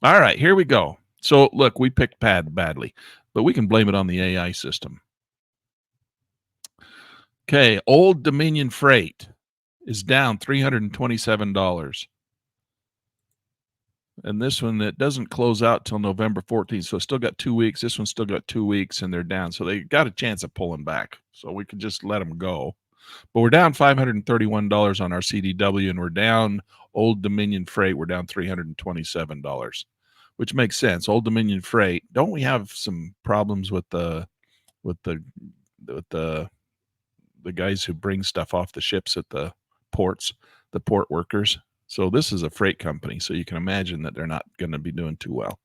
All right, here we go. So look, we picked badly, but we can blame it on the AI system. Okay, Old Dominion Freight is down $327. And this one, it doesn't close out till November 14th. So it's still got 2 weeks. This one's still got 2 weeks and they're down. So they got a chance of pulling back. So we could just let them go. But we're down $531 on our CDW, and we're down Old Dominion Freight. We're down $327, which makes sense. Old Dominion Freight. Don't we have some problems with the with the with the guys who bring stuff off the ships at the ports, the port workers? So this is a freight company, so you can imagine that they're not going to be doing too well.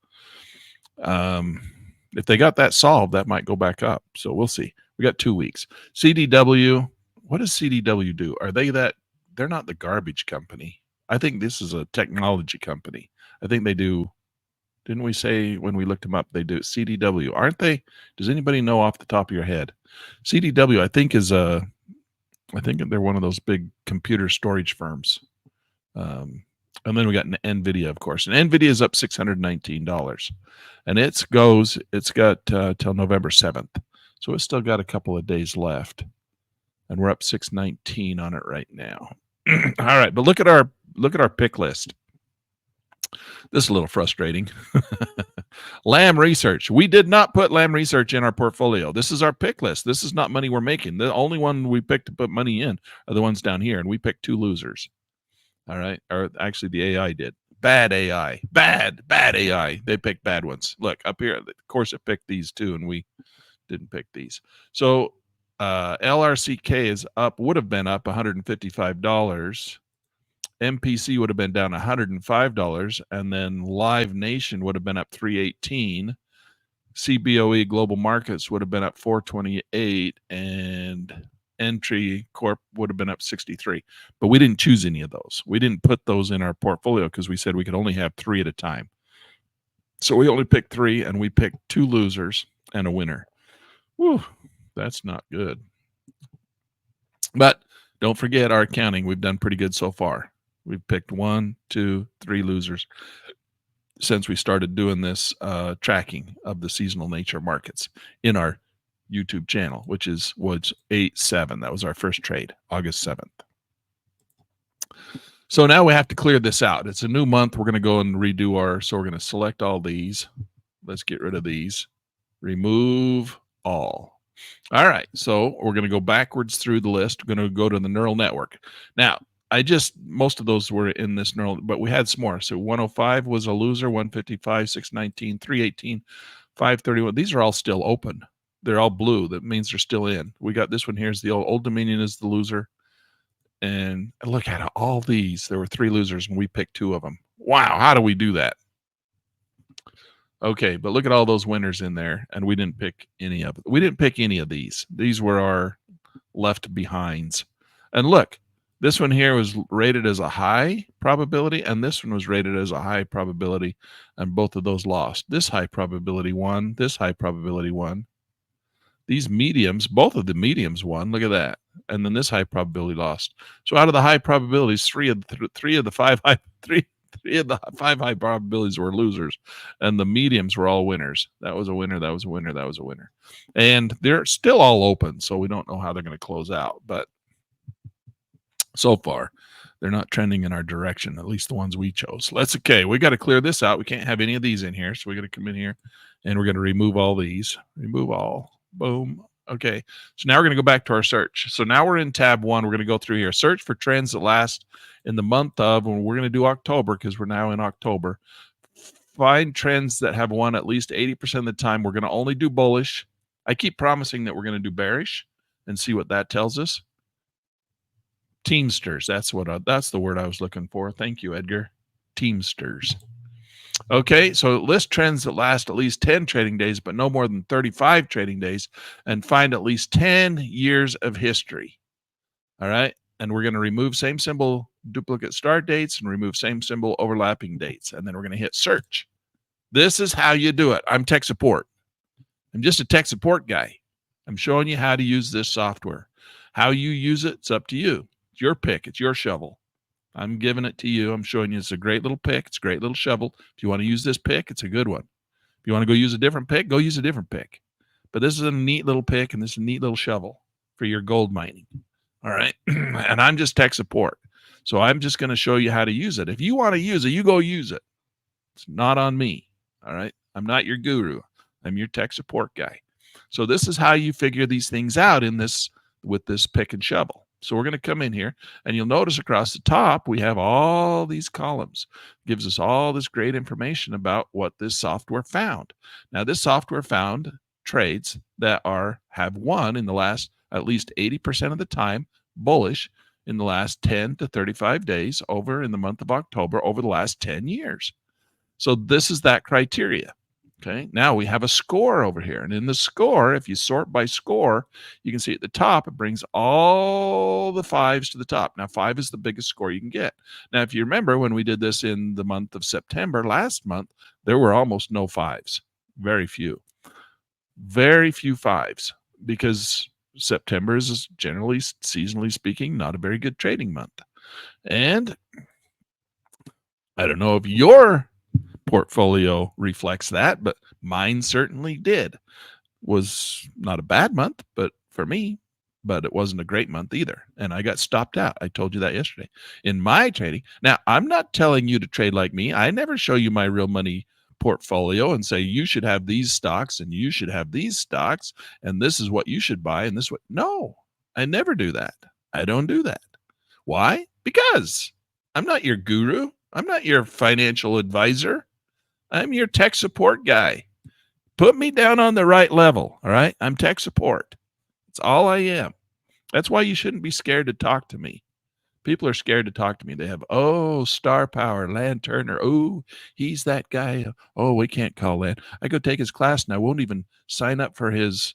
If they got that solved, that might go back up. So we'll see. We got 2 weeks. CDW. What does CDW do? Are they that? They're not the garbage company. I think this is a technology company. I think they do. Didn't we say when we looked them up, they do CDW, aren't they? Does anybody know off the top of your head? CDW, I think, is a. I think they're one of those big computer storage firms. And then we got NVIDIA, of course. And NVIDIA is up $619. And it's got till November 7th. So it's still got a couple of days left. And we're up 619 on it right now. All right, but look at our pick list. This is a little frustrating. Lamb Research. We did not put Lamb Research in our portfolio. This is our pick list. This is not money we're making. The only one we picked to put money in are the ones down here, and we picked two losers. All right. Or actually, the AI did. Bad AI. Bad AI. They picked bad ones. Look, up here, of course, it picked these two, and we didn't pick these. So LRCK is up, would have been up $155. MPC would have been down $105, and then Live Nation would have been up $318. CBOE Global Markets would have been up $428, and Entry Corp would have been up 63. But we didn't choose any of those. We didn't put those in our portfolio because we said we could only have three at a time. So we only picked three, and we picked two losers and a winner. Whew, that's not good. But don't forget our accounting. We've done pretty good so far. We've picked 1, 2, 3 losers since we started doing this tracking of the seasonal nature markets in our YouTube channel, which was 8/7. That was our first trade, August 7th. So now we have to clear this out. It's a new month. We're going to go and redo so we're going to select all these. Let's get rid of these. Remove all. All right. So we're going to go backwards through the list. We're going to go to the neural network. Now, most of those were in this neural, but we had some more. So 105 was a loser, 155, 619, 318, 531. These are all still open. They're all blue. That means they're still in. We got this one here is the Old Dominion is the loser. And look at all these. There were 3 losers, and we picked 2 of them. Wow, how do we do that? Okay, but look at all those winners in there, and we didn't pick any of it. We didn't pick any of these. These were our left behinds. And look, this one here was rated as a high probability, and this one was rated as a high probability, and both of those lost. This high probability won. This high probability won. These mediums, both of the mediums won. Look at that. And then this high probability lost. So out of the high probabilities, three of the five high probabilities were losers, and the mediums were all winners. That was a winner. That was a winner. That was a winner. And they're still all open, so we don't know how they're going to close out. But so far, they're not trending in our direction, at least the ones we chose. That's okay. We got to clear this out. We can't have any of these in here, so we got to come in here, and we're going to remove all these. Remove all. Boom. Okay. So now we're going to go back to our search. So now we're in tab 1. We're going to go through here. Search for trends that last in the month of, and we're going to do October because we're now in October. Find trends that have won at least 80% of the time. We're going to only do bullish. I keep promising that we're going to do bearish and see what that tells us. Teamsters. That's the word I was looking for. Thank you, Edgar. Teamsters. Okay, so list trends that last at least 10 trading days, but no more than 35 trading days, and find at least 10 years of history. All right, and we're going to remove same symbol duplicate start dates and remove same symbol overlapping dates, and then we're going to hit search. This is how you do it. I'm tech support. I'm just a tech support guy. I'm showing you how to use this software. How you use it, it's up to you. It's your pick. It's your shovel. I'm giving it to you. I'm showing you it's a great little pick. It's a great little shovel. If you want to use this pick, it's a good one. If you want to go use a different pick, go use a different pick. But this is a neat little pick, and this is a neat little shovel for your gold mining. All right. And I'm just tech support. So I'm just going to show you how to use it. If you want to use it, you go use it. It's not on me. All right. I'm not your guru. I'm your tech support guy. So this is how you figure these things out in this with this pick and shovel. So we're going to come in here, and you'll notice across the top we have all these columns. It gives us all this great information about what this software found. Now this software found trades that have won in the last at least 80% of the time bullish in the last 10 to 35 days over in the month of October over the last 10 years. So this is that criteria. Okay, now we have a score over here. And in the score, if you sort by score, you can see at the top, it brings all the fives to the top. Now, 5 is the biggest score you can get. Now, if you remember when we did this in the month of September last month, there were almost no 5s, very few 5s, because September is generally, seasonally speaking, not a very good trading month. And I don't know if your portfolio reflects that, but mine certainly did. Was not a bad month, but for me, but it wasn't a great month either. And I got stopped out. I told you that yesterday in my trading. Now, I'm not telling you to trade like me. I never show you my real money portfolio and say you should have these stocks and you should have these stocks and this is what you should buy and this what. No, I never do that. I don't do that. Why? Because I'm not your guru. I'm not your financial advisor. I'm your tech support guy. Put me down on the right level, all right? I'm tech support. That's all I am. That's why you shouldn't be scared to talk to me. People are scared to talk to me. They have, star power, Land Turner. Oh, he's that guy. Oh, we can't call Land. I go take his class and I won't even sign up for his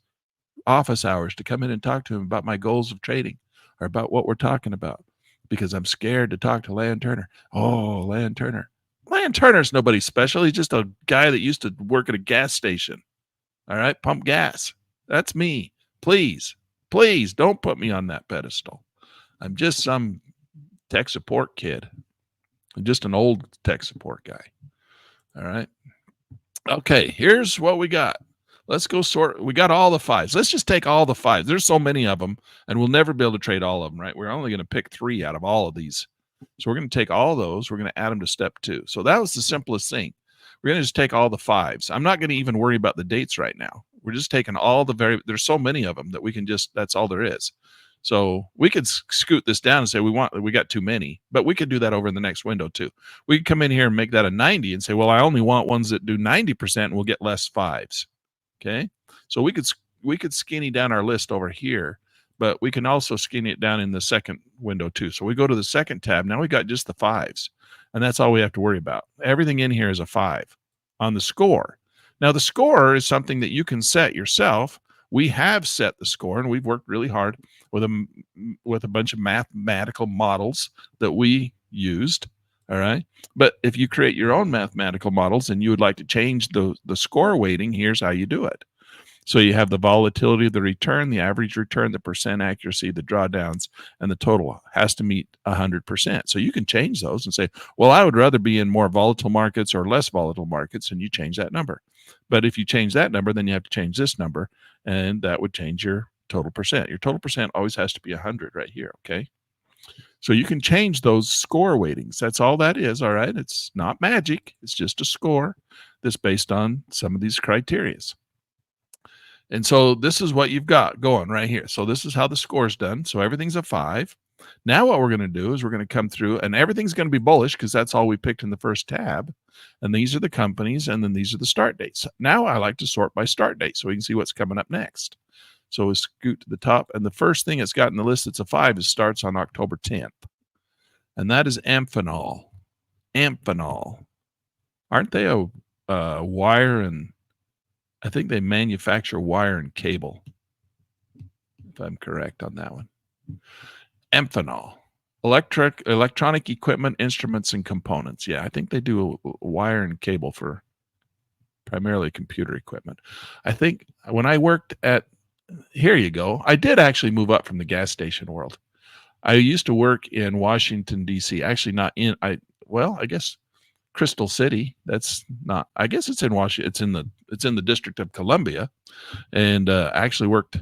office hours to come in and talk to him about my goals of trading or about what we're talking about because I'm scared to talk to Land Turner. Oh, Land Turner. Land Turner's nobody special. He's just a guy that used to work at a gas station. All right, pump gas. That's me. Please don't put me on that pedestal. I'm just some tech support kid. I'm just an old tech support guy. All right. Okay, here's what we got. Let's go sort. We got all the 5s. Let's just take all the 5s. There's so many of them, and we'll never be able to trade all of them, right? We're only going to pick 3 out of all of these. So we're going to take all those. We're going to add them to step 2. So that was the simplest thing. We're going to just take all the 5s. I'm not going to even worry about the dates right now. We're just taking all there's so many of them that we can just, that's all there is. So we could scoot this down and say we got too many, but we could do that over in the next window too. We could come in here and make that a 90 and say, well, I only want ones that do 90% and we'll get less 5s. Okay. So we could skinny down our list over here, but we can also skinny it down in the second window too. So we go to the second tab. Now we got just the 5s, and that's all we have to worry about. Everything in here is a 5 on the score. Now the score is something that you can set yourself. We have set the score, and we've worked really hard with a bunch of mathematical models that we used. All right. But if you create your own mathematical models and you would like to change the score weighting, here's how you do it. So you have the volatility of the return, the average return, the percent accuracy, the drawdowns, and the total has to meet 100%. So you can change those and say, well, I would rather be in more volatile markets or less volatile markets, and you change that number. But if you change that number, then you have to change this number, and that would change your total percent. Your total percent always has to be 100 right here, okay? So you can change those score weightings. That's all that is, all right? It's not magic. It's just a score that's based on some of these criterias. And so this is what you've got going right here. So this is how the score is done. So everything's a 5. Now what we're going to do is we're going to come through, and everything's going to be bullish because that's all we picked in the first tab. And these are the companies, and then these are the start dates. Now I like to sort by start date so we can see what's coming up next. So we scoot to the top, and the first thing it's got in the list that's a 5 is starts on October 10th. And that is Amphenol. Amphenol. Aren't they a wire and I think they manufacture wire and cable, if I'm correct on that one. Amphenol. Electronic equipment, instruments, and components. Yeah, I think they do wire and cable for primarily computer equipment. I think when I worked at, here you go, I did actually move up from the gas station world. I used to work in Washington, D.C. Actually, not in, I guess Crystal City. That's not, I guess it's in Washington. It's in the District of Columbia. And I actually worked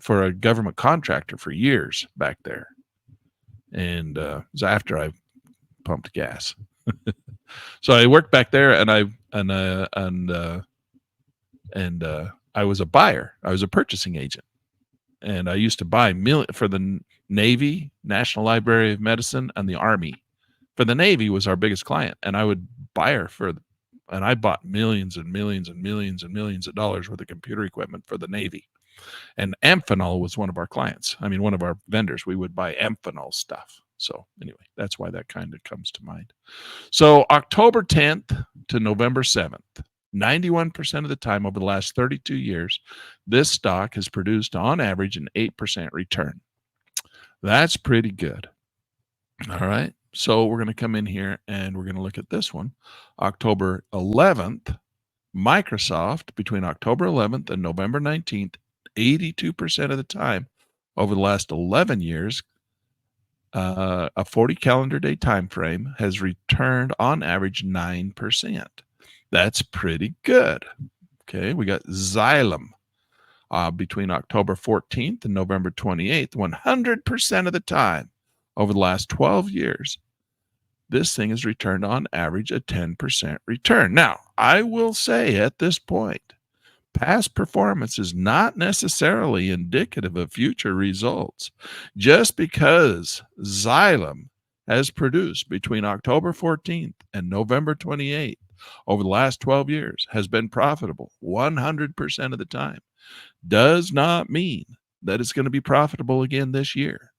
for a government contractor for years back there. And it was after I pumped gas. So I worked back there, and I was a buyer. I was a purchasing agent, and I used to buy for the Navy, National Library of Medicine, and the Army. For the Navy was our biggest client, and I would buy her and I bought millions and millions and millions and millions of dollars worth of computer equipment for the Navy. And Amphenol was one of our clients. I mean, one of our vendors. We would buy Amphenol stuff. So anyway, that's why that kind of comes to mind. So October 10th to November 7th, 91% of the time over the last 32 years, this stock has produced on average an 8% return. That's pretty good. All right. So we're going to come in here and we're going to look at this one. October 11th, Microsoft, between October 11th and November 19th, 82% of the time over the last 11 years, a 40 calendar day time frame, has returned on average 9%. That's pretty good. Okay, we got Xylem between October 14th and November 28th, 100% of the time over the last 12 years. This thing has returned on average a 10% return. Now, I will say at this point, past performance is not necessarily indicative of future results. Just because Xylem has produced between October 14th and November 28th over the last 12 years, has been profitable 100% of the time, does not mean that it's going to be profitable again this year.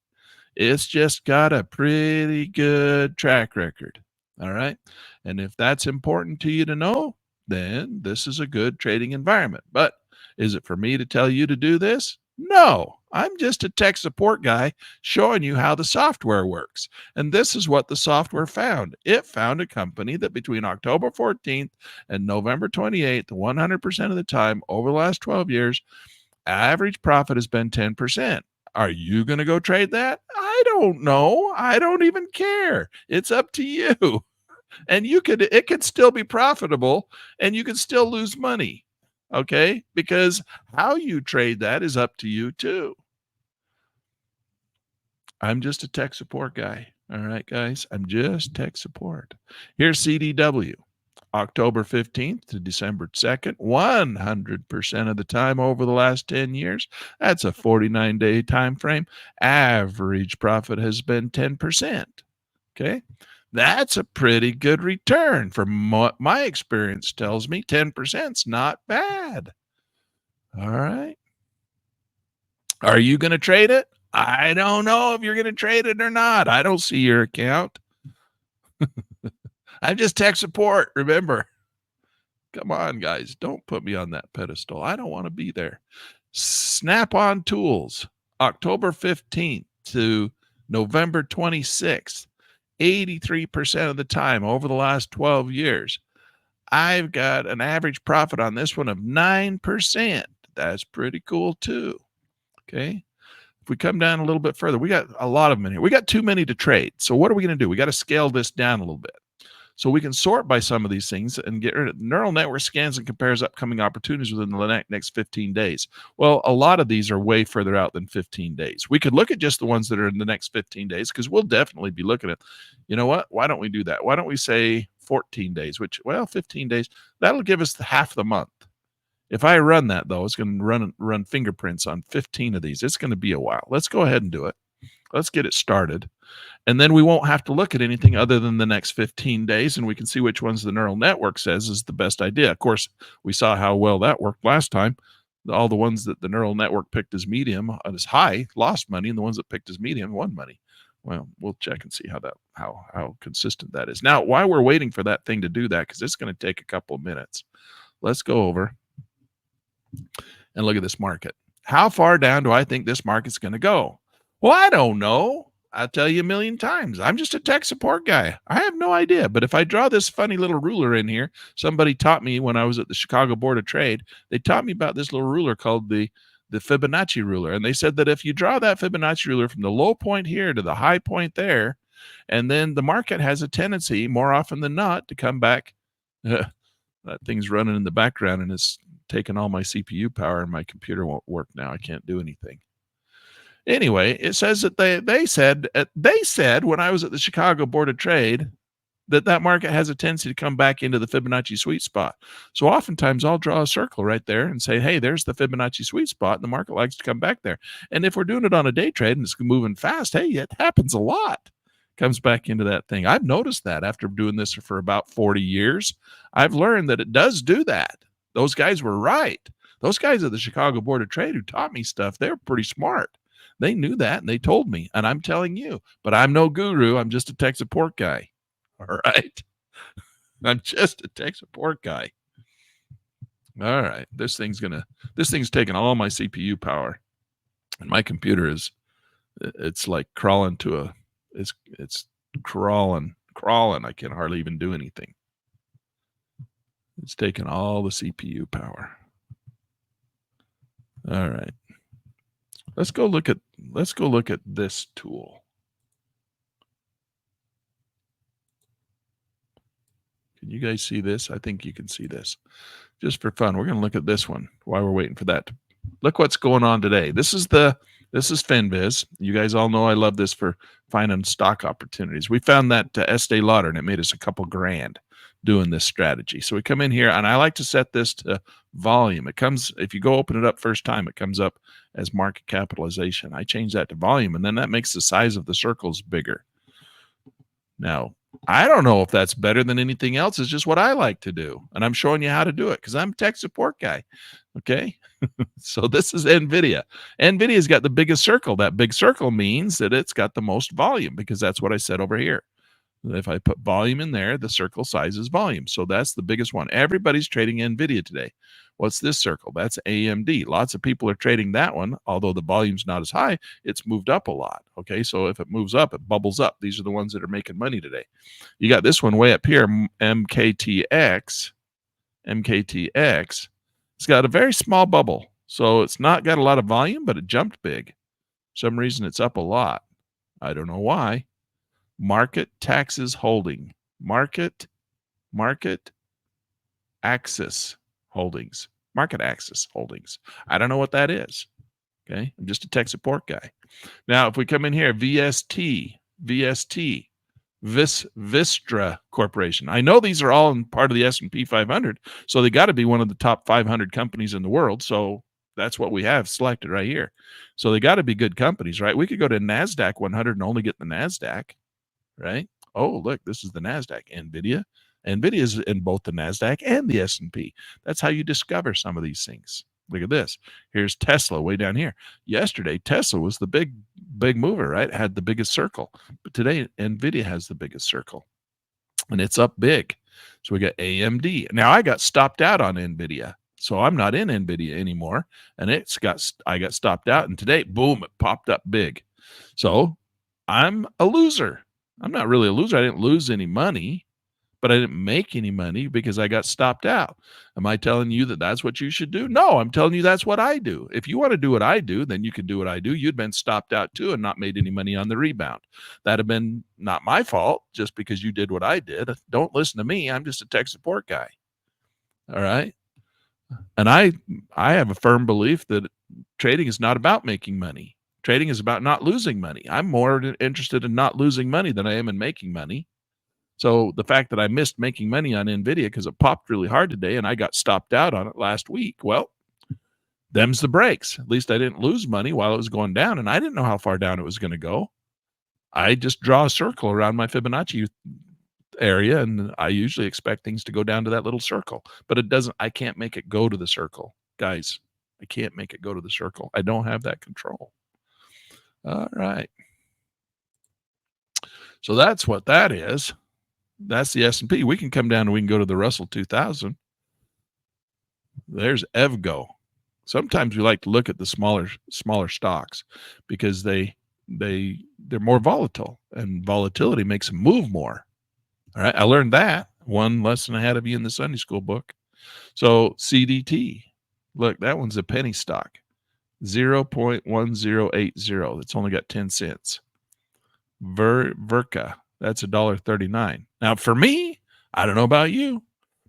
It's just got a pretty good track record. All right. And if that's important to you to know, then this is a good trading environment. But is it for me to tell you to do this? No, I'm just a tech support guy showing you how the software works. And this is what the software found. It found a company that between October 14th and November 28th, 100% of the time over the last 12 years, average profit has been 10%. Are you going to go trade that? I don't know. I don't even care. It's up to you. And it could still be profitable and you can still lose money. Okay? Because how you trade that is up to you too. I'm just a tech support guy. All right, guys. I'm just tech support. Here's CDW. October 15th to December 2nd, 100% of the time over the last 10 years. That's a 49-day time frame. Average profit has been 10%. Okay? That's a pretty good return. From what my experience tells me, 10% is not bad. All right. Are you going to trade it? I don't know if you're going to trade it or not. I don't see your account. I'm just tech support, remember. Come on, guys. Don't put me on that pedestal. I don't want to be there. Snap-on Tools, October 15th to November 26th, 83% of the time over the last 12 years. I've got an average profit on this one of 9%. That's pretty cool too. Okay. If we come down a little bit further, we got a lot of them in here. We got too many to trade. So what are we going to do? We got to scale this down a little bit. So we can sort by some of these things and get rid of neural network scans and compares upcoming opportunities within the next 15 days. Well, a lot of these are way further out than 15 days. We could look at just the ones that are in the next 15 days because we'll definitely be looking at, you know what? Why don't we do that? Why don't we say 14 days, 15 days, that'll give us half the month. If I run that though, it's going to run fingerprints on 15 of these. It's going to be a while. Let's go ahead and do it. Let's get it started. And then we won't have to look at anything other than the next 15 days, and we can see which ones the neural network says is the best idea. Of course, we saw how well that worked last time. All the ones that the neural network picked as medium, as high, lost money, and the ones that picked as medium won money. Well, we'll check and see how consistent that is. Now, while we're waiting for that thing to do that, because it's going to take a couple of minutes, let's go over and look at this market. How far down do I think this market's going to go? Well, I don't know. I'll tell you a million times. I'm just a tech support guy. I have no idea. But if I draw this funny little ruler in here, somebody taught me when I was at the Chicago Board of Trade, they taught me about this little ruler called the the Fibonacci ruler. And they said that if you draw that Fibonacci ruler from the low point here to the high point there, and then the market has a tendency, more often than not, to come back. That thing's running in the background and it's taking all my CPU power, and my computer won't work now. I can't do anything. Anyway, it says that they said when I was at the Chicago Board of Trade that market has a tendency to come back into the Fibonacci sweet spot. So oftentimes I'll draw a circle right there and say, hey, there's the Fibonacci sweet spot, and the market likes to come back there. And if we're doing it on a day trade and it's moving fast, hey, it happens a lot. Comes back into that thing. I've noticed that after doing this for about 40 years. I've learned that it does do that. Those guys were right. Those guys at the Chicago Board of Trade who taught me stuff, they were pretty smart. They knew that, and they told me, and I'm telling you, but I'm no guru. I'm just a tech support guy. All right. I'm just a tech support guy. All right. This thing's taking all my CPU power, and my computer it's like crawling to it's crawling. I can hardly even do anything. It's taking all the CPU power. All right. Let's go look at this tool. Can you guys see this? I think you can see this. Just for fun, we're going to look at this one while we're waiting for that. Look what's going on today. This is FinViz. You guys all know I love this for finding stock opportunities. We found that Estee Lauder, and it made us a couple grand doing this strategy. So we come in here, and I like to set this to volume. It comes, if you go open it up first time, it comes up as market capitalization. I change that to volume, and then that makes the size of the circles bigger. Now, I don't know if that's better than anything else. It's just what I like to do. And I'm showing you how to do it because I'm a tech support guy. Okay. So this is NVIDIA. NVIDIA's got the biggest circle. That big circle means that it's got the most volume, because that's what I said over here. If I put volume in there, the circle size is volume. So that's the biggest one. Everybody's trading NVIDIA today. What's this circle? That's AMD. Lots of people are trading that one. Although the volume's not as high, it's moved up a lot. Okay, so if it moves up, it bubbles up. These are the ones that are making money today. You got this one way up here, MKTX. It's got a very small bubble. So it's not got a lot of volume, but it jumped big. For some reason, it's up a lot. I don't know why. Market Taxes Holding. Market Access Holdings. Market Access Holdings. I don't know what that is. Okay. I'm just a tech support guy. Now, if we come in here, VST, Vistra Corporation. I know these are all in part of the S&P 500, so they got to be one of the top 500 companies in the world. So that's what we have selected right here. So they got to be good companies, right? We could go to NASDAQ 100 and only get the NASDAQ, right? Oh, look, this is the NASDAQ. NVIDIA. NVIDIA is in both the NASDAQ and the S&P. That's how you discover some of these things. Look at this. Here's Tesla way down here. Yesterday, Tesla was the big mover, right? It had the biggest circle. But today, NVIDIA has the biggest circle. And it's up big. So we got AMD. Now, I got stopped out on NVIDIA. So I'm not in NVIDIA anymore. And I got stopped out. And today, boom, it popped up big. So I'm a loser. I'm not really a loser. I didn't lose any money, but I didn't make any money because I got stopped out. Am I telling you that that's what you should do? No, I'm telling you that's what I do. If you want to do what I do, then you can do what I do. You'd been stopped out too and not made any money on the rebound. That'd have been not my fault just because you did what I did. Don't listen to me. I'm just a tech support guy. All right. And I have a firm belief that trading is not about making money. Trading is about not losing money. I'm more interested in not losing money than I am in making money. So the fact that I missed making money on NVIDIA because it popped really hard today and I got stopped out on it last week, well, them's the breaks. At least I didn't lose money while it was going down, and I didn't know how far down it was going to go. I just draw a circle around my Fibonacci area, and I usually expect things to go down to that little circle, but it doesn't. I can't make it go to the circle. Guys, I can't make it go to the circle. I don't have that control. All right. So that's what that is. That's the S&P. We can come down and we can go to the Russell 2000. There's EVGO. Sometimes we like to look at the smaller stocks because they're more volatile, and volatility makes them move more. All right. I learned that one lesson I had of you in the Sunday school book. So CDT, look, that one's a penny stock. 0.1080. It's only got 10 cents. Verka, that's $1.39. Now, for me, I don't know about you,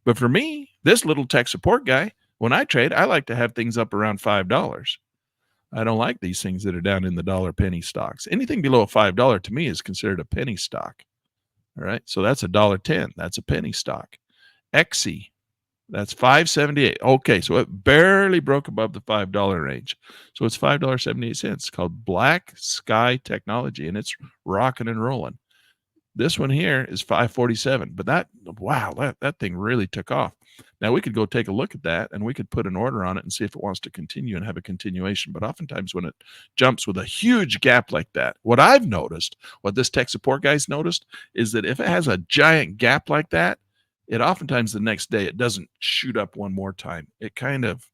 but for me, this little tech support guy, when I trade, I like to have things up around $5. I don't like these things that are down in the dollar penny stocks. Anything below $5 to me is considered a penny stock. All right, so that's $1.10. That's a penny stock. XE, that's $5.78. Okay, so it barely broke above the $5 range. So it's $5.78. It's called Black Sky Technology, and it's rocking and rolling. This one here is $5.47, but that thing really took off. Now we could go take a look at that, and we could put an order on it and see if it wants to continue and have a continuation. But oftentimes when it jumps with a huge gap like that, what I've noticed, what this tech support guy's noticed, is that if it has a giant gap like that, it oftentimes the next day it doesn't shoot up one more time. It kind of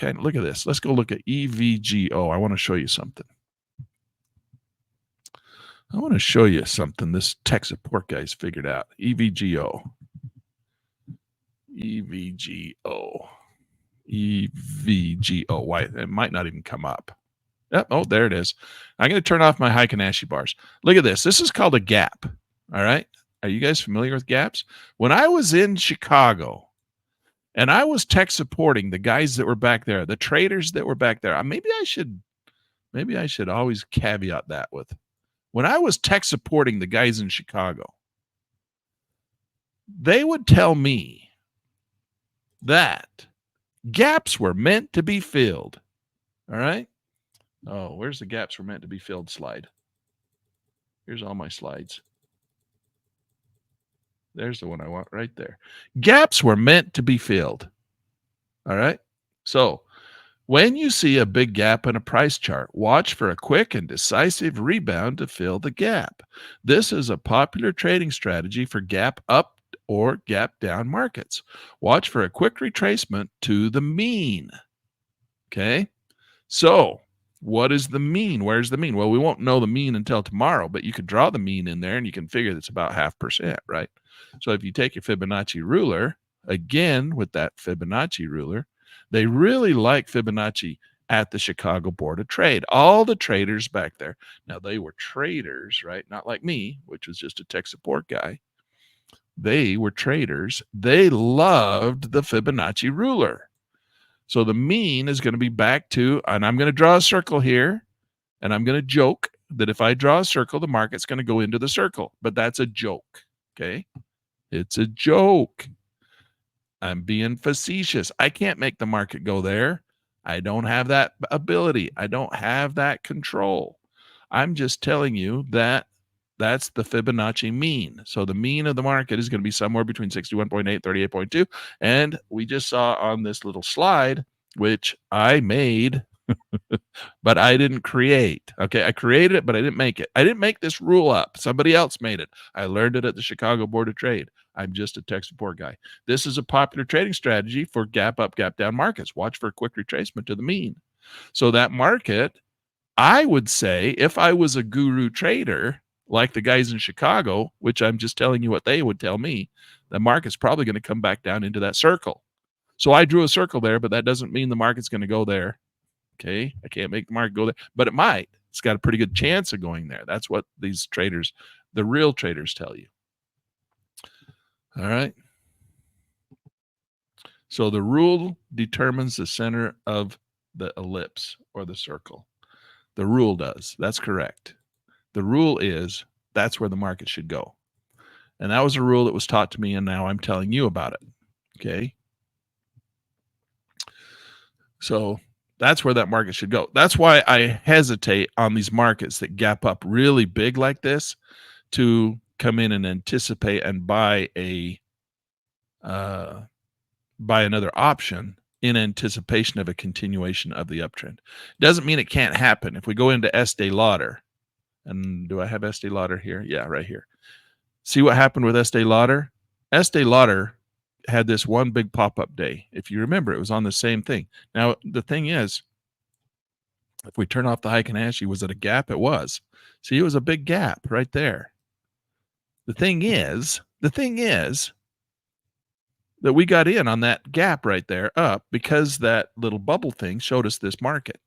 look at this. Let's go look at EVGO. I want to show you something. I want to show you something this tech support guy's figured out. EVGO. Why? It might not even come up. Yep. Oh, there it is. I'm going to turn off my Heikin-Ashi bars. Look at this. This is called a gap. All right. Are you guys familiar with gaps? When I was in Chicago and I was tech supporting the guys that were back there, the traders that were back there, maybe I should always caveat that with, when I was tech supporting the guys in Chicago, they would tell me that gaps were meant to be filled. All right. Oh, where's the gaps were meant to be filled slide? Here's all my slides. There's the one I want right there. Gaps were meant to be filled. All right. So when you see a big gap in a price chart, watch for a quick and decisive rebound to fill the gap. This is a popular trading strategy for gap up or gap down markets. Watch for a quick retracement to the mean. Okay. So what is the mean? Where's the mean? Well, we won't know the mean until tomorrow, but you could draw the mean in there and you can figure it's about 0.5%, right? So if you take your Fibonacci ruler, again, with that Fibonacci ruler, they really like Fibonacci at the Chicago Board of Trade. All the traders back there. Now, they were traders, right? Not like me, which was just a tech support guy. They were traders. They loved the Fibonacci ruler. So the mean is going to be back to, and I'm going to draw a circle here, and I'm going to joke that if I draw a circle, the market's going to go into the circle. But that's a joke, okay? It's a joke. I'm being facetious. I can't make the market go there. I don't have that ability. I don't have that control. I'm just telling you that that's the Fibonacci mean. So the mean of the market is going to be somewhere between 61.8, 38.2. And we just saw on this little slide, which I made, but I didn't create. Okay, I created it, but I didn't make it. I didn't make this rule up. Somebody else made it. I learned it at the Chicago Board of Trade. I'm just a tech support guy. This is a popular trading strategy for gap up, gap down markets. Watch for a quick retracement to the mean. So that market, I would say, if I was a guru trader, like the guys in Chicago, which I'm just telling you what they would tell me, the market's probably going to come back down into that circle. So I drew a circle there, but that doesn't mean the market's going to go there. Okay, I can't make the market go there, but it might. It's got a pretty good chance of going there. That's what these traders, the real traders, tell you. All right. So the rule determines the center of the ellipse or the circle. The rule does. That's correct. The rule is that's where the market should go. And that was a rule that was taught to me, and now I'm telling you about it. Okay. So that's where that market should go. That's why I hesitate on these markets that gap up really big like this to come in and anticipate and buy another option in anticipation of a continuation of the uptrend. Doesn't mean it can't happen. If we go into Estee Lauder, and do I have Estee Lauder here? Yeah, right here. See what happened with Estee Lauder? Estee Lauder had this one big pop-up day. If you remember, it was on the same thing. Now, the thing is, if we turn off the Heikin-Ashi, was it a gap? It was. See, it was a big gap right there. The thing is, that we got in on that gap right there up because that little bubble thing showed us this market.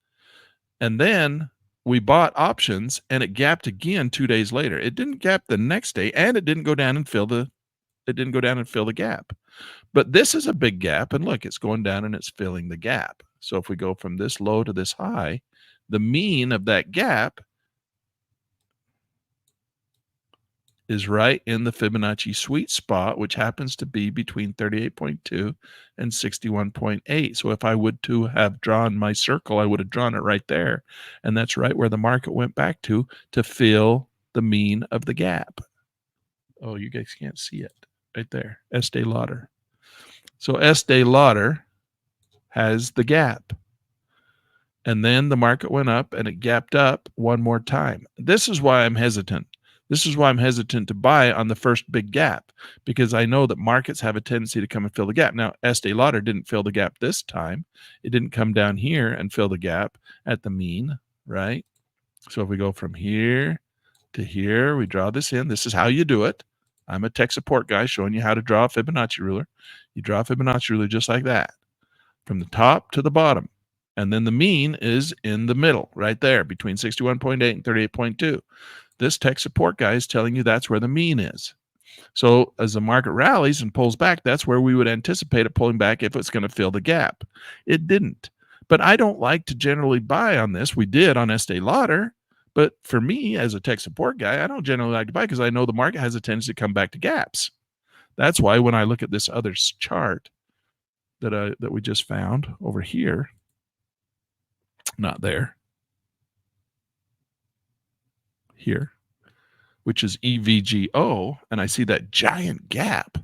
And then we bought options and it gapped again 2 days later. It didn't gap the next day and it didn't go down and fill the gap. But this is a big gap, and look, it's going down and it's filling the gap. So if we go from this low to this high, the mean of that gap is right in the Fibonacci sweet spot, which happens to be between 38.2 and 61.8. So if I would to have drawn my circle, I would have drawn it right there. And that's right where the market went back to fill the mean of the gap. Oh, you guys can't see it right there. Estee Lauder. So Estee Lauder has the gap. And then the market went up and it gapped up one more time. This is why I'm hesitant. This is why I'm hesitant to buy on the first big gap, because I know that markets have a tendency to come and fill the gap. Now, Estee Lauder didn't fill the gap this time. It didn't come down here and fill the gap at the mean, right? So if we go from here to here, we draw this in. This is how you do it. I'm a tech support guy showing you how to draw a Fibonacci ruler. You draw a Fibonacci ruler just like that, from the top to the bottom. And then the mean is in the middle, right there, between 61.8 and 38.2. This tech support guy is telling you that's where the mean is. So as the market rallies and pulls back, that's where we would anticipate it pulling back if it's going to fill the gap. It didn't. But I don't like to generally buy on this. We did on Estee Lauder. But for me, as a tech support guy, I don't generally like to buy because I know the market has a tendency to come back to gaps. That's why when I look at this other chart that we just found over here, not there, here, which is EVGO, and I see that giant gap,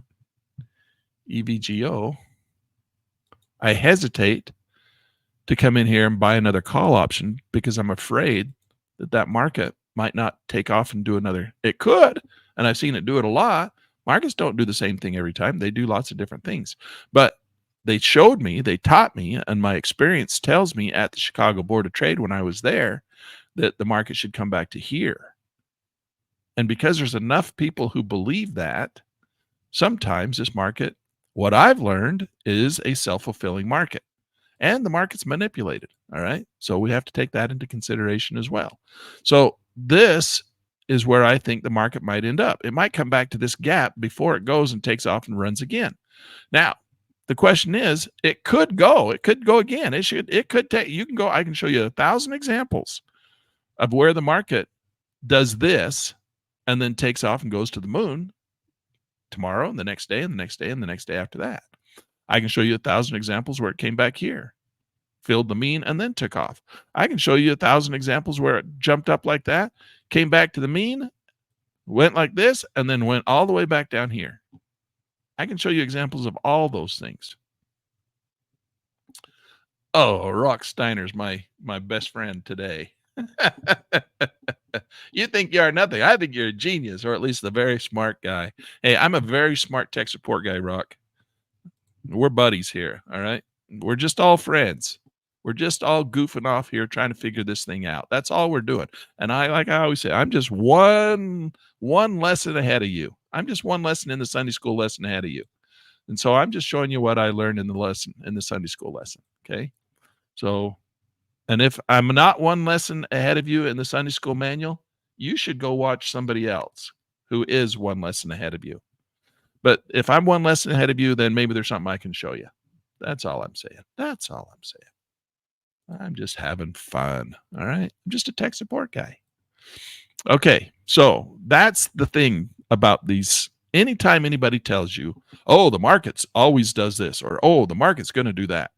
EVGO, I hesitate to come in here and buy another call option because I'm afraid that that market might not take off and do another. It could, and I've seen it do it a lot. Markets don't do the same thing every time. They do lots of different things. But they showed me, they taught me, and my experience tells me at the Chicago Board of Trade when I was there that the market should come back to here. And because there's enough people who believe that, sometimes this market, what I've learned, is a self-fulfilling market. And the market's manipulated, all right? So we have to take that into consideration as well. So this is where I think the market might end up. It might come back to this gap before it goes and takes off and runs again. Now, the question is, it could go again. It could take, you can go, I can show you 1,000 examples of where the market does this and then takes off and goes to the moon tomorrow and the next day and the next day and the next day after that. I can show you 1,000 examples where it came back here, filled the mean, and then took off. I can show you 1,000 examples where it jumped up like that, came back to the mean, went like this, and then went all the way back down here. I can show you examples of all those things. Oh, Rock Steiner's my best friend today. You think you are nothing. I think you're a genius, or at least a very smart guy. Hey, I'm a very smart tech support guy, Rock. We're buddies here, all right? We're just all friends. We're just all goofing off here trying to figure this thing out. That's all we're doing. And like I always say, I'm just one lesson ahead of you. I'm just one lesson in the Sunday school lesson ahead of you. And so I'm just showing you what I learned in the Sunday school lesson, okay? So, and if I'm not one lesson ahead of you in the Sunday school manual, you should go watch somebody else who is one lesson ahead of you. But if I'm one lesson ahead of you, then maybe there's something I can show you. That's all I'm saying. That's all I'm saying. I'm just having fun. All right. I'm just a tech support guy. Okay. So that's the thing about these. Anytime anybody tells you, oh, the market's always does this, or oh, the market's going to do that,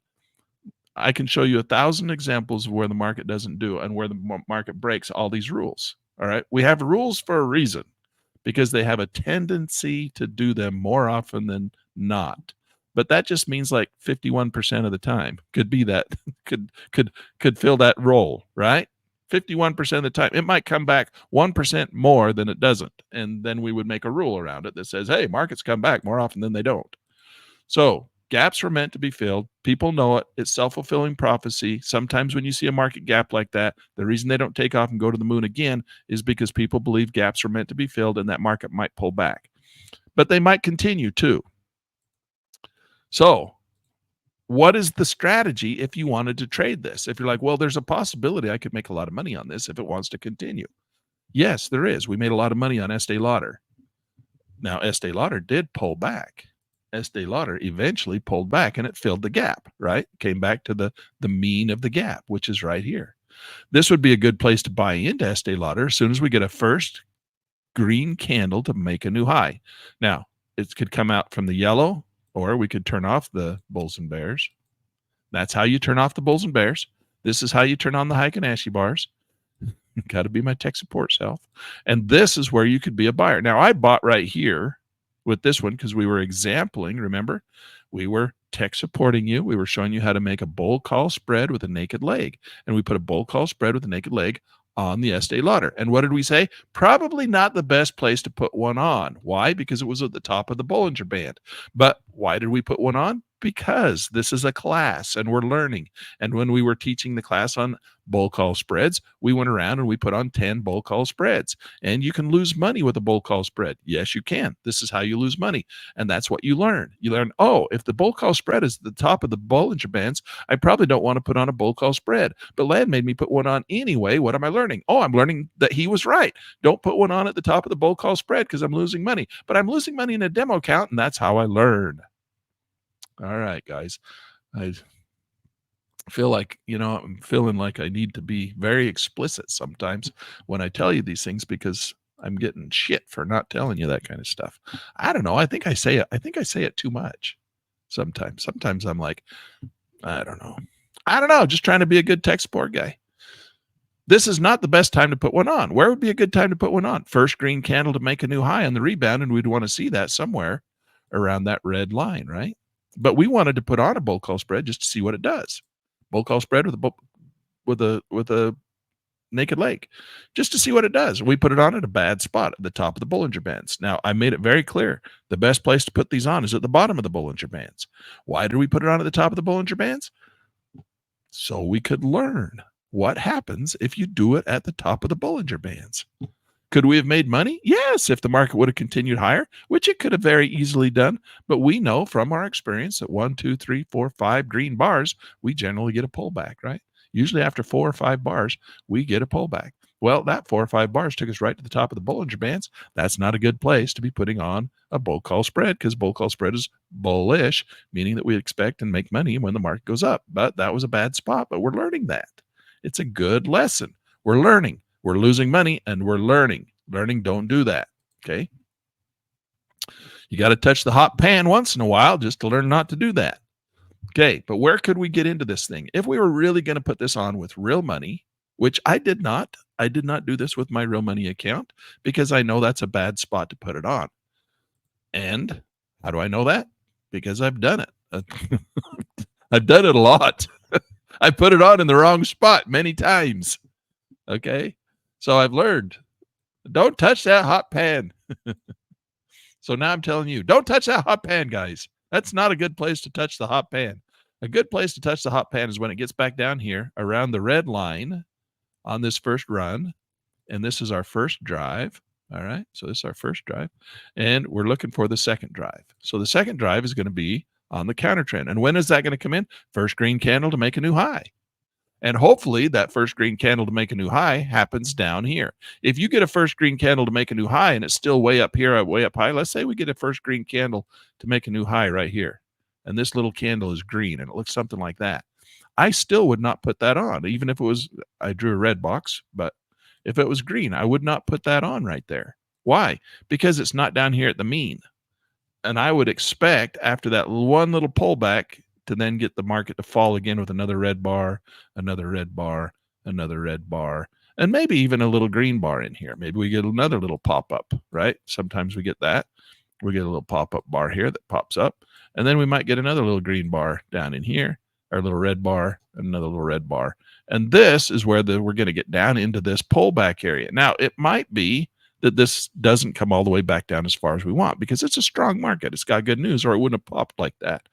I can show you 1,000 examples of where the market doesn't do and where the market breaks all these rules. All right. We have rules for a reason, because they have a tendency to do them more often than not. But that just means like 51% of the time could be that could fill that role, right? 51% of the time. It might come back 1% more than it doesn't. And then we would make a rule around it that says, hey, markets come back more often than they don't. So gaps were meant to be filled. People know it. It's self-fulfilling prophecy. Sometimes when you see a market gap like that, the reason they don't take off and go to the moon again is because people believe gaps are meant to be filled and that market might pull back. But they might continue too. So what is the strategy if you wanted to trade this? If you're like, well, there's a possibility I could make a lot of money on this if it wants to continue. Yes, there is. We made a lot of money on Estee Lauder. Now, Estee Lauder did pull back. Estee Lauder eventually pulled back and it filled the gap, right? Came back to the mean of the gap, which is right here. This would be a good place to buy into Estee Lauder as soon as we get a first green candle to make a new high. Now, it could come out from the yellow, or we could turn off the bulls and bears. That's how you turn off the bulls and bears. This is how you turn on the Heikin-Ashi bars. Got to be my tech support self. And this is where you could be a buyer. Now, I bought right here with this one because we were exampling, remember? We were tech supporting you. We were showing you how to make a bull call spread with a naked leg. And we put a bull call spread with a naked leg on the Estee Lauder. And what did we say? Probably not the best place to put one on. Why? Because it was at the top of the Bollinger Band. But why did we put one on? Because this is a class and we're learning. And when we were teaching the class on bull call spreads, we went around and we put on 10 bull call spreads. And you can lose money with a bull call spread. Yes, you can. This is how you lose money. And that's what you learn. You learn, oh, if the bull call spread is at the top of the Bollinger Bands, I probably don't want to put on a bull call spread. But Len made me put one on anyway. What am I learning? Oh, I'm learning that he was right. Don't put one on at the top of the bull call spread because I'm losing money. But I'm losing money in a demo account, and that's how I learn. All right, guys. I feel like, I'm feeling like I need to be very explicit sometimes when I tell you these things because I'm getting shit for not telling you that kind of stuff. I don't know. I think I say it too much sometimes. Sometimes I'm like, I don't know. Just trying to be a good tech support guy. This is not the best time to put one on. Where would be a good time to put one on? First green candle to make a new high on the rebound, and we'd want to see that somewhere around that red line, right? But we wanted to put on a bull call spread just to see what it does. Bull call spread with a naked leg, just to see what it does. We put it on at a bad spot at the top of the Bollinger Bands. Now, I made it very clear. The best place to put these on is at the bottom of the Bollinger Bands. Why did we put it on at the top of the Bollinger Bands? So we could learn what happens if you do it at the top of the Bollinger Bands. Could we have made money? Yes, if the market would have continued higher, which it could have very easily done. But we know from our experience that 1, 2, 3, 4, 5 green bars, we generally get a pullback, right? Usually after 4 or 5 bars, we get a pullback. Well, that 4 or 5 bars took us right to the top of the Bollinger Bands. That's not a good place to be putting on a bull call spread because bull call spread is bullish, meaning that we expect and make money when the market goes up. But that was a bad spot, but we're learning that. It's a good lesson. We're learning. We're losing money and we're learning. Learning, don't do that. Okay. You got to touch the hot pan once in a while just to learn not to do that. Okay. But where could we get into this thing? If we were really going to put this on with real money, which I did not do this with my real money account because I know that's a bad spot to put it on. And how do I know that? Because I've done it. I've done it a lot. I put it on in the wrong spot many times. Okay. So I've learned, don't touch that hot pan. So now I'm telling you, don't touch that hot pan, guys. That's not a good place to touch the hot pan. A good place to touch the hot pan is when it gets back down here around the red line on this first run. And this is our first drive. All right. So this is our first drive. And we're looking for the second drive. So the second drive is going to be on the counter trend. And when is that going to come in? First green candle to make a new high. And hopefully that first green candle to make a new high happens down here. If you get a first green candle to make a new high and it's still way up here, way up high, let's say we get a first green candle to make a new high right here. And this little candle is green and it looks something like that. I still would not put that on, even if it was, I drew a red box, but if it was green, I would not put that on right there. Why? Because it's not down here at the mean. And I would expect after that one little pullback to then get the market to fall again with another red bar, another red bar, another red bar, and maybe even a little green bar in here. Maybe we get another little pop-up, right? Sometimes we get that. We get a little pop-up bar here that pops up, and then we might get another little green bar down in here, or a little red bar, another little red bar. And this is where we're going to get down into this pullback area. Now, it might be that this doesn't come all the way back down as far as we want because it's a strong market. It's got good news, or it wouldn't have popped like that.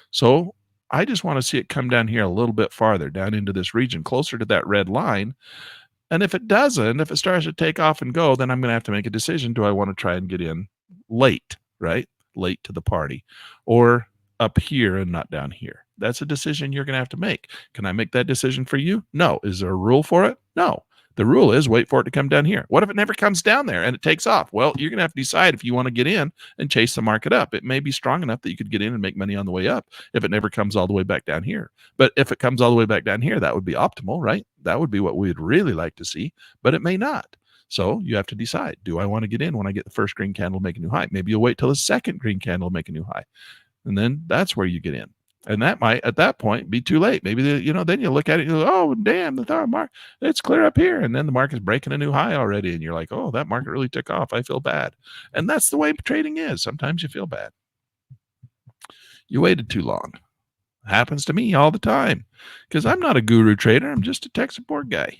So I just want to see it come down here a little bit farther, down into this region, closer to that red line. And if it doesn't, if it starts to take off and go, then I'm going to have to make a decision. Do I want to try and get in late, right? Late to the party? Or up here and not down here? That's a decision you're going to have to make. Can I make that decision for you? No. Is there a rule for it? No. The rule is wait for it to come down here. What if it never comes down there and it takes off? Well, you're going to have to decide if you want to get in and chase the market up. It may be strong enough that you could get in and make money on the way up if it never comes all the way back down here. But if it comes all the way back down here, that would be optimal, right? That would be what we'd really like to see, but it may not. So you have to decide, do I want to get in when I get the first green candle make a new high? Maybe you'll wait till the second green candle make a new high. And then that's where you get in. And that might, at that point, be too late. Maybe, then you look at it, and you go, oh, damn, the market, it's clear up here. And then the market's breaking a new high already. And you're like, oh, that market really took off. I feel bad. And that's the way trading is. Sometimes you feel bad. You waited too long. It happens to me all the time because I'm not a guru trader. I'm just a tech support guy.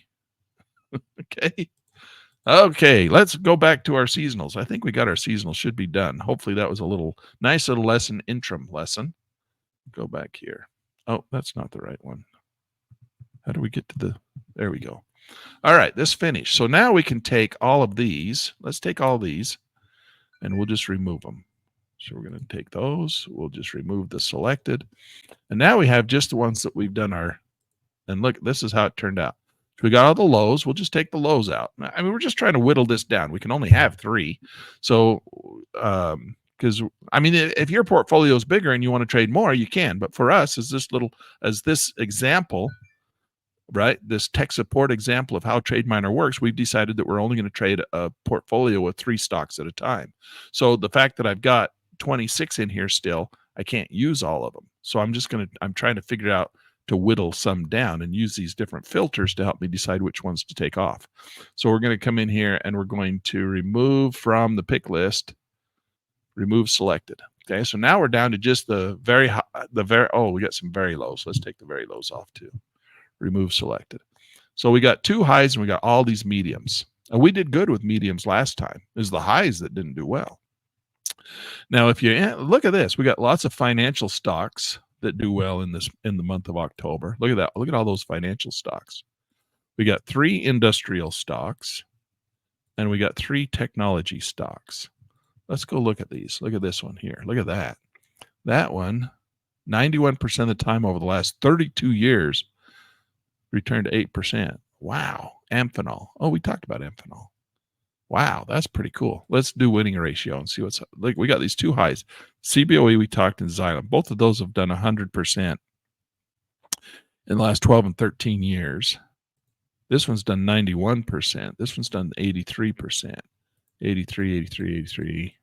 Okay, let's go back to our seasonals. I think we got our seasonals, should be done. Hopefully that was a nice little lesson, interim lesson. Go back here. Oh, that's not the right one. How do we get to there we go. All right, this finished. So now we can take all of these. Let's take all these and we'll just remove them. So we're going to take those. We'll just remove the selected. And now we have just the ones that we've done and look, this is how it turned out. So we got all the lows. We'll just take the lows out. I mean, we're just trying to whittle this down. We can only have 3. So, because I mean, if your portfolio is bigger and you want to trade more, you can. But for us, as this example, right, this tech support example of how TradeMiner works, we've decided that we're only going to trade a portfolio of 3 stocks at a time. So the fact that I've got 26 in here still, I can't use all of them. So I'm trying to figure out to whittle some down and use these different filters to help me decide which ones to take off. So we're going to come in here and we're going to remove from the pick list, remove selected. Okay, so now we're down to just we got some very lows. Let's take the very lows off too. Remove selected. So we got 2 highs and we got all these mediums. And we did good with mediums last time. It was the highs that didn't do well. Now, if you look at this, we got lots of financial stocks that do well in the month of October. Look at that. Look at all those financial stocks. We got 3 industrial stocks and we got 3 technology stocks. Let's go look at these. Look at this one here. Look at that. That one, 91% of the time over the last 32 years, returned to 8%. Wow. Amphenol. Oh, we talked about Amphenol. Wow, that's pretty cool. Let's do winning ratio and see what's like. We got these 2 highs. CBOE, we talked, in Xylem. Both of those have done 100% in the last 12 and 13 years. This one's done 91%. This one's done 83%. 83, 83, 83.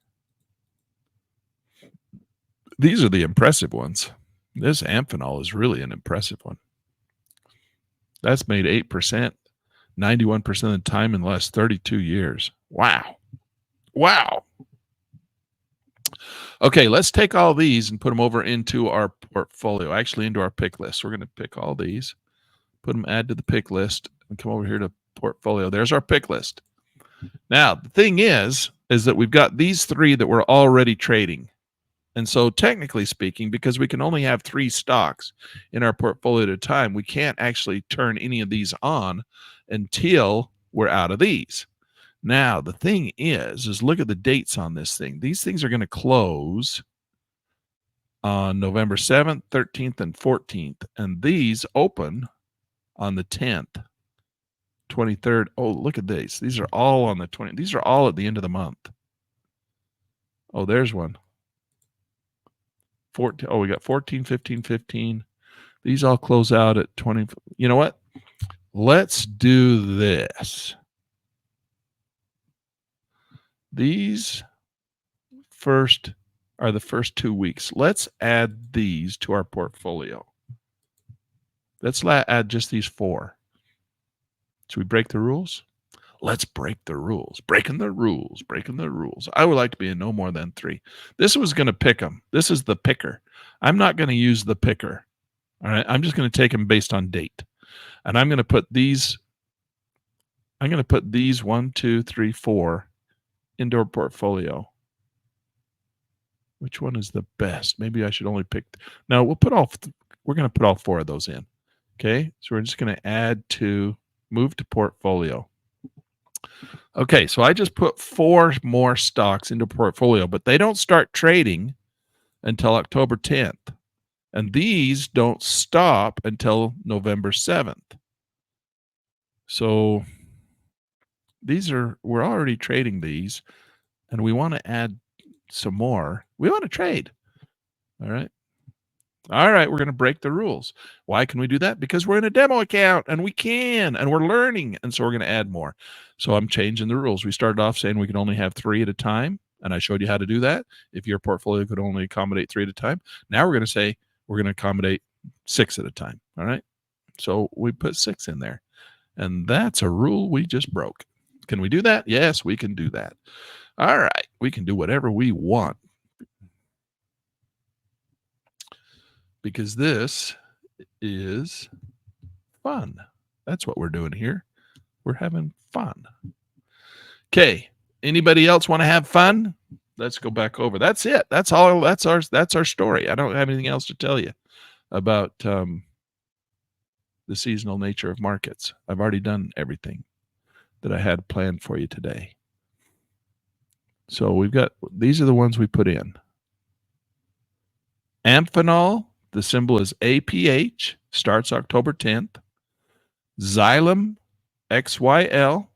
These are the impressive ones. This Amphenol is really an impressive one. That's made 8%, 91% of the time in the last 32 years. Wow. Wow. Okay, let's take all these and put them over into our portfolio, actually into our pick list. We're going to pick all these, put them, add to the pick list, and come over here to portfolio. There's our pick list. Now, the thing is that we've got these 3 that we're already trading. And so technically speaking, because we can only have 3 stocks in our portfolio at a time, we can't actually turn any of these on until we're out of these. Now, the thing is look at the dates on this thing. These things are going to close on November 7th, 13th, and 14th. And these open on the 10th, 23rd. Oh, look at these. These are all on the 20th. These are all at the end of the month. Oh, there's one. 14. Oh, we got 14, 15, 15. These all close out at 20. You know what? Let's do this. These are the first 2 weeks. Let's add these to our portfolio. Let's add just these 4. Should we break the rules? Let's break the rules. Breaking the rules. Breaking the rules. I would like to be in no more than 3. This was going to pick them. This is the picker. I'm not going to use the picker. All right. I'm just going to take them based on date. And I'm going to put these 1, 2, 3, 4 into our portfolio. Which one is the best? Maybe I should only pick. No, we're going to put all 4 of those in. Okay. So we're just going to move to portfolio. Okay, so I just put 4 more stocks into portfolio, but they don't start trading until October 10th. And these don't stop until November 7th. So we're already trading these, and we want to add some more. We want to trade. All right. All right, we're going to break the rules. Why can we do that? Because we're in a demo account and we can, and we're learning. And so we're going to add more. So I'm changing the rules. We started off saying we could only have 3 at a time, and I showed you how to do that. If your portfolio could only accommodate 3 at a time, now we're going to say we're going to accommodate 6 at a time. All right. So we put 6 in there, and that's a rule we just broke. Can we do that? Yes, we can do that. All right. We can do whatever we want, because this is fun. That's what we're doing here. We're having fun. Okay. Anybody else want to have fun? Let's go back over. That's it. That's all. That's our story. I don't have anything else to tell you about the seasonal nature of markets. I've already done everything that I had planned for you today. So we've got, these are the ones we put in. Amphenol, the symbol is APH, starts October 10th. Xylem, XYL,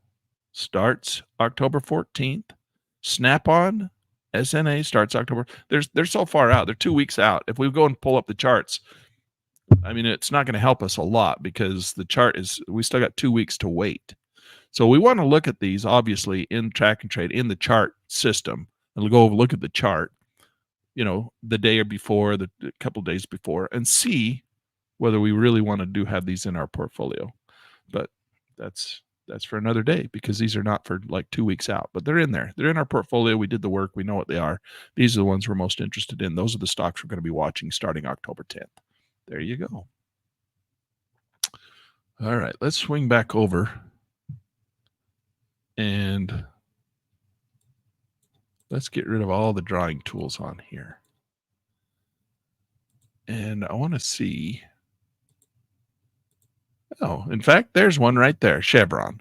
starts October 14th. Snap-on, SNA, starts October. They're so far out. They're 2 weeks out. If we go and pull up the charts, I mean, it's not going to help us a lot because the chart is, we still got 2 weeks to wait. So we want to look at these, obviously, in track and trade, in the chart system, and we'll go over, look at the chart, the day or before, the couple of days before, and see whether we really want to have these in our portfolio. But that's for another day, because these are not for like 2 weeks out, but they're in there. They're in our portfolio. We did the work. We know what they are. These are the ones we're most interested in. Those are the stocks we're going to be watching starting October 10th. There you go. All right, let's swing back over and let's get rid of all the drawing tools on here. And I want to see. Oh, in fact, there's one right there, Chevron.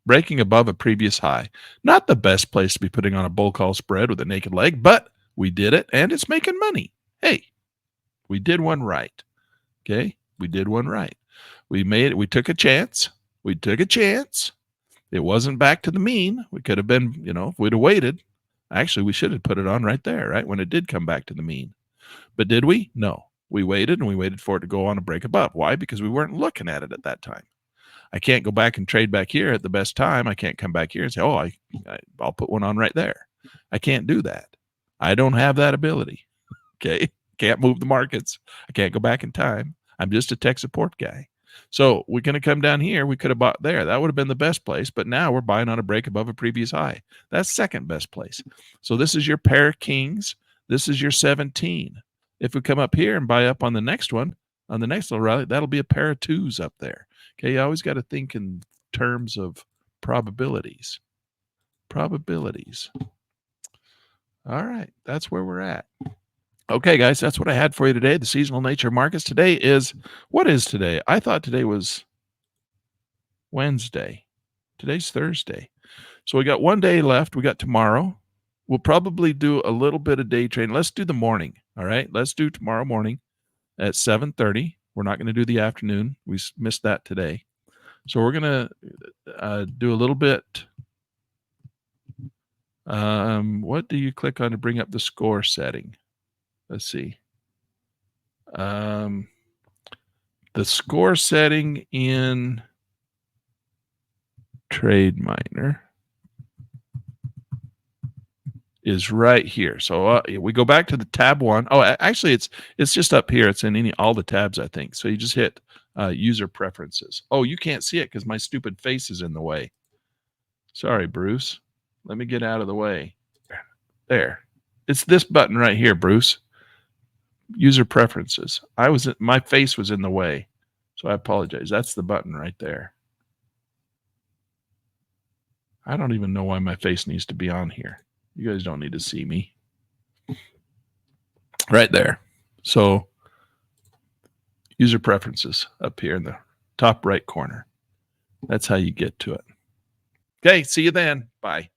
Breaking above a previous high. Not the best place to be putting on a bull call spread with a naked leg, but we did it, and it's making money. Hey, we did one right. Okay, we did one right. We took a chance. We took a chance. It wasn't back to the mean. We could have been, if we'd have waited. Actually, we should have put it on right there, right, when it did come back to the mean. But did we? No. We waited, and we waited for it to go on and break above. Why? Because we weren't looking at it at that time. I can't go back and trade back here at the best time. I can't come back here and say, oh, I'll put one on right there. I can't do that. I don't have that ability. Okay. Can't move the markets. I can't go back in time. I'm just a tech support guy. So we're going to come down here. We could have bought there. That would have been the best place. But now we're buying on a break above a previous high. That's second best place. So this is your pair of kings. This is your 17. If we come up here and buy up on the next one, on the next little rally, that'll be a pair of 2s up there. Okay, you always got to think in terms of probabilities. Probabilities. All right, that's where we're at. Okay, guys, that's what I had for you today. The seasonal nature of markets. Today is, what is today? I thought today was Wednesday. Today's Thursday. So we got one day left. We got tomorrow. We'll probably do a little bit of day trading. Let's do the morning. All right, let's do tomorrow morning at 7:30. We're not going to do the afternoon. We missed that today. So we're going to do a little bit. What do you click on to bring up the score setting? Let's see. The score setting in TradeMiner is right here. So we go back to the tab 1. Oh, actually, it's just up here. It's in all the tabs, I think. So you just hit user preferences. Oh, you can't see it because my stupid face is in the way. Sorry, Bruce. Let me get out of the way. There. It's this button right here, Bruce. User preferences. My face was in the way, so I apologize. That's the button right there. I don't even know why my face needs to be on here. You guys don't need to see me. Right there. So user preferences up here in the top right corner. That's how you get to it. Okay, see you then. Bye.